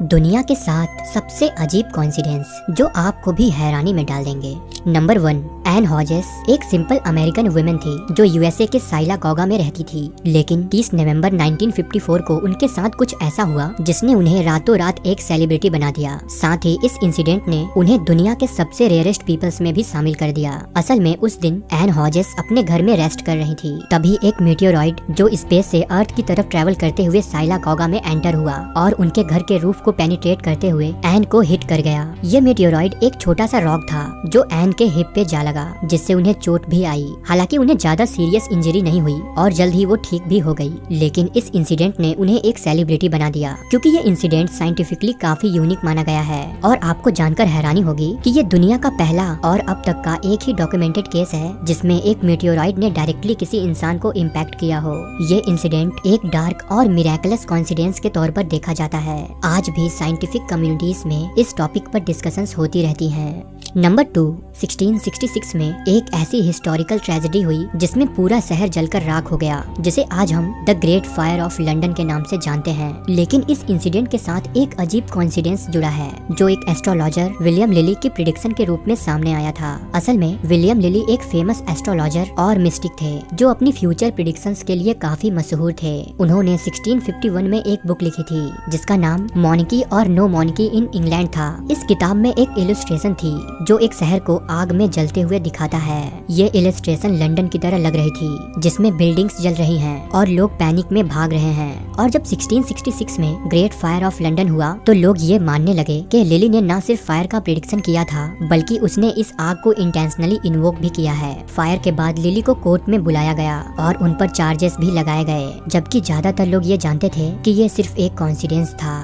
दुनिया के 7 सबसे अजीब कोइंसिडेंस जो आपको भी हैरानी में डाल देंगे। नंबर 1, एन हॉजेस एक सिंपल अमेरिकन वुमेन थी जो यूएसए के साइलागोगा में रहती थी। लेकिन 30 नवंबर 1954 को उनके साथ कुछ ऐसा हुआ जिसने उन्हें रातों रात एक सेलिब्रिटी बना दिया। साथ ही इस इंसिडेंट ने उन्हें दुनिया के सबसे रेयरेस्ट पीपल्स में भी शामिल कर दिया। असल में उस दिन एन हॉजेस अपने घर में रेस्ट कर रही थी, तभी एक मीटियोरॉइड जो स्पेस से अर्थ की तरफ ट्रेवल करते हुए साइलागोगा में एंटर हुआ और उनके घर के रूफ को पेनिट्रेट करते हुए एन को हिट कर गया। ये मीटियोरॉइड एक छोटा सा रॉक था जो एन के हिप पे जा लगा, जिससे उन्हें चोट भी आई। हालांकि उन्हें ज्यादा सीरियस इंजरी नहीं हुई और जल्द ही वो ठीक भी हो गई। लेकिन इस इंसिडेंट ने उन्हें एक सेलिब्रिटी बना दिया, क्योंकि ये इंसिडेंट साइंटिफिकली काफी यूनिक माना गया है। और आपको जानकर हैरानी होगी कि ये दुनिया का पहला और अब तक का एक ही डॉक्यूमेंटेड केस है जिसमें एक मीटियोरॉइड ने डायरेक्टली किसी इंसान को इम्पैक्ट किया हो। ये इंसिडेंट एक डार्क और मिरेकलस कोइंसिडेंस के तौर पर देखा जाता है। आज भी साइंटिफिक कम्युनिटीज में इस टॉपिक पर डिस्कशंस होती रहती हैं। नंबर 2, 1666 में एक ऐसी हिस्टोरिकल ट्रेजेडी हुई जिसमें पूरा शहर जलकर राख हो गया, जिसे आज हम the great fire of London के नाम से जानते हैं। लेकिन इस इंसिडेंट के साथ एक अजीब कोइंसिडेंस जुड़ा है जो एक एस्ट्रोलॉजर विलियम लिली की प्रिडिक्शन के रूप में सामने आया था। असल में विलियम लिली एक फेमस एस्ट्रोलॉजर और मिस्टिक थे जो अपनी फ्यूचर प्रिडिक्शंस के लिए काफी मशहूर थे। उन्होंने 1651 में एक बुक लिखी थी जिसका नाम मॉनकी और नो मॉनकी इन इंग्लैंड था। इस किताब में एक इलस्ट्रेशन थी जो एक शहर को आग में जलते हुए दिखाता है। ये इलस्ट्रेशन लंदन की तरह लग रही थी, जिसमें बिल्डिंग्स जल रही हैं और लोग पैनिक में भाग रहे हैं। और जब 1666 में ग्रेट फायर ऑफ लंदन हुआ तो लोग ये मानने लगे कि लिली ने न सिर्फ फायर का प्रेडिक्शन किया था, बल्कि उसने इस आग को इंटेंशनली इन्वोक भी किया है। फायर के बाद लिली को कोर्ट में बुलाया गया और उन पर चार्जेस भी लगाए गए, जबकि ज्यादातर लोग ये जानते थे कि ये सिर्फ एक कोइंसिडेंस था।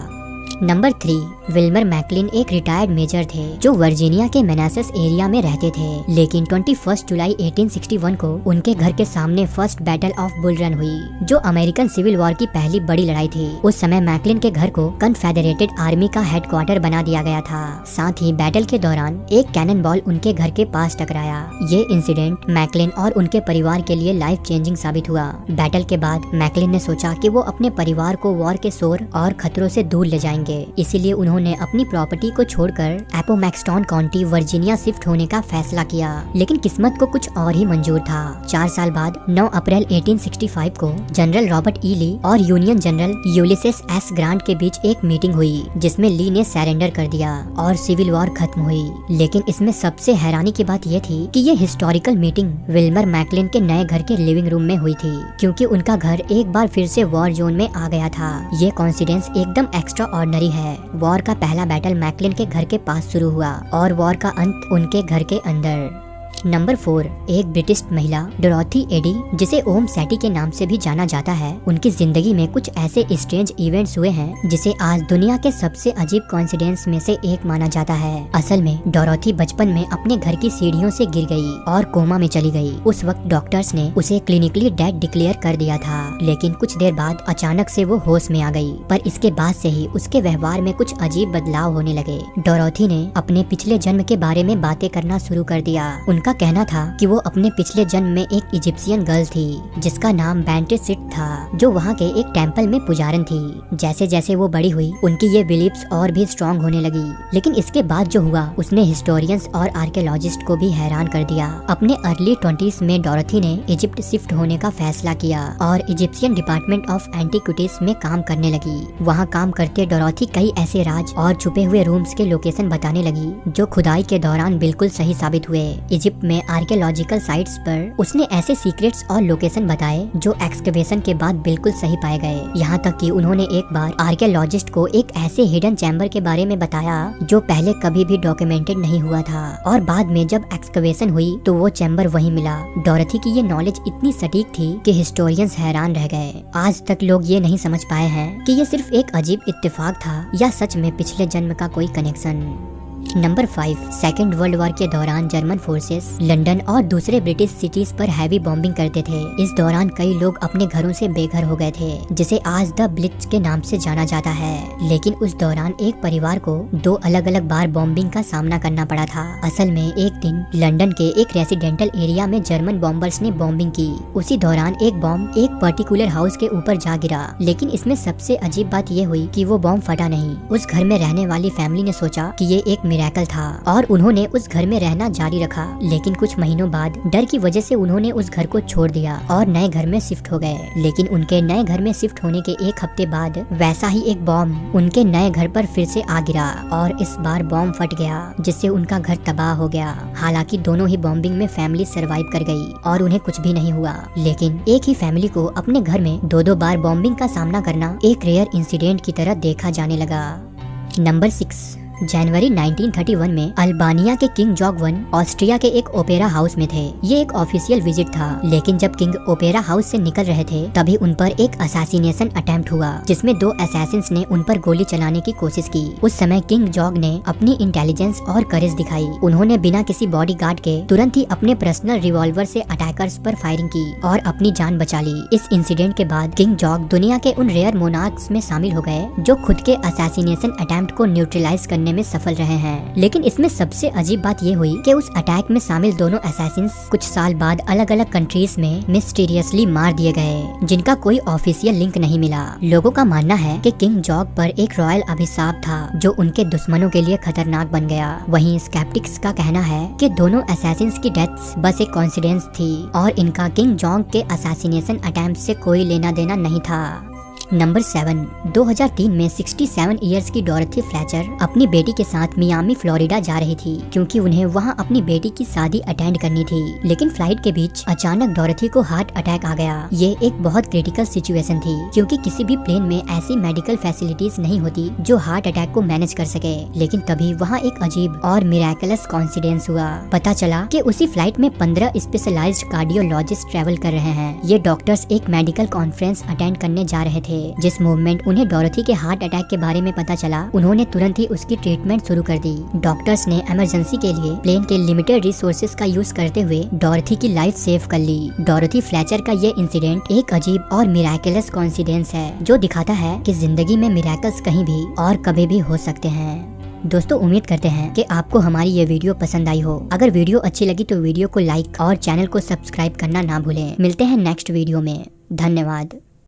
नंबर 3, विल्मर मैकलिन एक रिटायर्ड मेजर थे जो वर्जीनिया के मेनासेस एरिया में रहते थे। लेकिन 21 जुलाई 1861 को उनके घर के सामने first battle of bull run हुई, जो अमेरिकन सिविल वॉर की पहली बड़ी लड़ाई थी। उस समय मैकलिन के घर को कन्फेडरेटेड आर्मी का हेडक्वार्टर बना दिया गया था। साथ ही बैटल के दौरान एक कैनन बॉल उनके घर के पास टकराया। ये इंसिडेंट मैकलिन और उनके परिवार के लिए लाइफ चेंजिंग साबित हुआ। बैटल के बाद मैकलिन ने सोचा कि वो अपने परिवार को वॉर के शोर और खतरों से दूर ले जाएंगे, इसीलिए उन्होंने अपनी प्रॉपर्टी को छोड़कर एपोमैक्सटन काउंटी वर्जीनिया शिफ्ट होने का फैसला किया। लेकिन किस्मत को कुछ और ही मंजूर था। 4 साल बाद 9 अप्रैल 1865 को जनरल रॉबर्ट ई ली और यूनियन जनरल यूलिसेस एस ग्रांट के बीच एक मीटिंग हुई जिसमें ली ने सरेंडर कर दिया और सिविल वॉर खत्म हुई। लेकिन इसमें सबसे हैरानी की बात यह थी कि ये हिस्टोरिकल मीटिंग विल्मर मैकलिन के नए घर के लिविंग रूम में हुई थी, क्योंकि उनका घर एक बार फिर से वॉर जोन में आ गया था। ये कोइंसिडेंस एकदम एक्स्ट्रा ऑर्डिनरी है। वॉर का पहला बैटल मैकलिन के घर के पास शुरू हुआ और वॉर का अंत उनके घर के अंदर। नंबर 4, एक ब्रिटिश महिला डोरोथी एडी, जिसे ओम सैटी के नाम से भी जाना जाता है, उनकी जिंदगी में कुछ ऐसे स्ट्रेंज इवेंट्स हुए हैं जिसे आज दुनिया के सबसे अजीब कोइंसिडेंस में से एक माना जाता है। असल में डोरोथी बचपन में अपने घर की सीढ़ियों से गिर गई और कोमा में चली गई। उस वक्त डॉक्टर्स ने उसे क्लिनिकली डेड डिक्लेयर कर दिया था, लेकिन कुछ देर बाद अचानक से वो होश में आ गई। पर इसके बाद से ही उसके व्यवहार में कुछ अजीब बदलाव होने लगे। डोरोथी ने अपने पिछले जन्म के बारे में बातें करना शुरू कर दिया। उनका कहना था कि वो अपने पिछले जन्म में एक इजिप्शियन गर्ल थी जिसका नाम बेंटेसिट था, जो वहाँ के एक टेम्पल में पुजारन थी। जैसे जैसे वो बड़ी हुई उनकी ये बिलीफ्स और भी स्ट्रॉन्ग होने लगी। लेकिन इसके बाद जो हुआ उसने हिस्टोरियंस और आर्कियोलॉजिस्ट को भी हैरान कर दिया। अपने अर्ली 20s में डोरोथी ने इजिप्ट शिफ्ट होने का फैसला किया और इजिप्शियन डिपार्टमेंट ऑफ एंटीक्विटीज में काम करने लगी। वहाँ काम करते डोरोथी कई ऐसे राज और छुपे हुए रूम्स के लोकेशन बताने लगी जो खुदाई के दौरान बिल्कुल सही साबित हुए। इजिप्ट में आर्कियोलॉजिकल साइट्स पर उसने ऐसे सीक्रेट्स और लोकेशन बताए जो एक्सकवेशन के बाद बिल्कुल सही पाए गए। यहाँ तक कि उन्होंने एक बार आर्कियोलॉजिस्ट को एक ऐसे हिडन चैम्बर के बारे में बताया जो पहले कभी भी डॉक्यूमेंटेड नहीं हुआ था, और बाद में जब एक्सकवेशन हुई तो वो चैम्बर वहीं मिला। डोरोथी की ये नॉलेज इतनी सटीक थी कि हिस्टोरियंस हैरान रह गए। आज तक लोग ये नहीं समझ पाए हैं कि ये सिर्फ एक अजीब इत्तेफाक था या सच में पिछले जन्म का कोई connection. Number 5, second world war के दौरान जर्मन फोर्सेस लंदन और दूसरे ब्रिटिश सिटीज पर हैवी बॉम्बिंग करते थे। इस दौरान कई लोग अपने घरों से बेघर हो गए थे, जिसे आज द ब्लिट्ज के नाम से जाना जाता है। लेकिन उस दौरान एक परिवार को 2 अलग-अलग बार बॉम्बिंग का सामना करना पड़ा था। असल में एक दिन लंदन के एक रेसिडेंटल एरिया में जर्मन बॉम्बर्स ने बॉम्बिंग की। उसी दौरान एक बॉम्ब एक पर्टिकुलर हाउस के ऊपर जा गिरा, लेकिन इसमें सबसे अजीब बात ये हुई कि वो बॉम्ब फटा नहीं। उस घर में रहने वाली फैमिली ने सोचा कि ये एक मिरेकल था और उन्होंने उस घर में रहना जारी रखा। लेकिन कुछ महीनों बाद डर की वजह से उन्होंने उस घर को छोड़ दिया और नए घर में शिफ्ट हो गए। लेकिन उनके नए घर में शिफ्ट होने के 1 हफ्ते बाद वैसा ही एक बॉम्ब उनके नए घर पर फिर से आ गिरा और इस बार बॉम्ब फट गया, जिससे उनका घर तबाह हो गया। हालांकि दोनों ही बॉम्बिंग में फैमिली सरवाइव कर गई और उन्हें कुछ भी नहीं हुआ। लेकिन एक ही फैमिली को अपने घर में 2-2 बार बॉम्बिंग का सामना करना एक रेयर इंसिडेंट की तरह देखा जाने लगा। नंबर 6, जनवरी 1931 में अल्बानिया के किंग जॉर्ज I ऑस्ट्रिया के एक ओपेरा हाउस में थे। ये एक ऑफिशियल विजिट था, लेकिन जब किंग ओपेरा हाउस से निकल रहे थे तभी उन पर एक असैसिनेशन अटेम्प्ट हुआ, जिसमें 2 असैसिन्स ने उन पर गोली चलाने की कोशिश की। उस समय किंग जॉर्ज ने अपनी इंटेलिजेंस और करेज दिखाई। उन्होंने बिना किसी बॉडीगार्ड के तुरंत ही अपने पर्सनल रिवॉल्वर से अटैकर्स पर फायरिंग की और अपनी जान बचा ली। इस इंसिडेंट के बाद किंग जॉर्ज दुनिया के उन रेयर मोनार्क्स में शामिल हो गए जो खुद के असैसिनेशन अटेम्प्ट को न्यूट्रलाइज करने में सफल रहे हैं। लेकिन इसमें सबसे अजीब बात ये हुई कि उस अटैक में शामिल दोनों असैसिन्स कुछ साल बाद अलग अलग कंट्रीज में मिस्टीरियसली मार दिए गए, जिनका कोई ऑफिशियल लिंक नहीं मिला। लोगों का मानना है कि किंग जॉर्ज पर एक रॉयल अभिशाप था जो उनके दुश्मनों के लिए खतरनाक बन गया। वहीं स्केप्टिक्स का कहना है कि दोनों असैसिन्स की डेथ्स बस एक कोइंसिडेंस थी और इनका किंग जॉर्ज के असैसिनेशन अटेम्प्ट से कोई लेना देना नहीं था। नंबर 7, 2003 में 67 इयर्स की डोरथी फ्लेचर अपनी बेटी के साथ मियामी फ्लोरिडा जा रही थी, क्योंकि उन्हें वहां अपनी बेटी की शादी अटेंड करनी थी। लेकिन फ्लाइट के बीच अचानक डोरथी को हार्ट अटैक आ गया। ये एक बहुत क्रिटिकल सिचुएशन थी, क्योंकि किसी भी प्लेन में ऐसी मेडिकल फैसिलिटीज नहीं होती जो हार्ट अटैक को मैनेज कर सके। लेकिन तभी वहाँ एक अजीब और मिरेकलस कॉन्सिडेंस हुआ। पता चला कि उसी फ्लाइट में 15 स्पेशलाइज्ड कार्डियोलॉजिस्ट ट्रेवल कर रहे हैं। ये डॉक्टर्स एक मेडिकल कॉन्फ्रेंस अटेंड करने जा रहे थे। जिस मूवमेंट उन्हें डोरथी के हार्ट अटैक के बारे में पता चला, उन्होंने तुरंत ही उसकी ट्रीटमेंट शुरू कर दी। डॉक्टर्स ने इमरजेंसी के लिए प्लेन के लिमिटेड रिसोर्सेज का यूज करते हुए डोरथी की लाइफ सेव कर ली। डोरथी फ्लेचर का ये इंसिडेंट एक अजीब और मिरेकलस कॉन्सिडेंस है जो दिखाता है कि जिंदगी में मिरेकल्स कहीं भी और कभी भी हो सकते हैं। दोस्तों, उम्मीद करते हैं कि आपको हमारी ये वीडियो पसंद आई हो। अगर वीडियो अच्छी लगी तो वीडियो को लाइक और चैनल को सब्सक्राइब करना ना भूलें। मिलते हैं नेक्स्ट वीडियो में। धन्यवाद।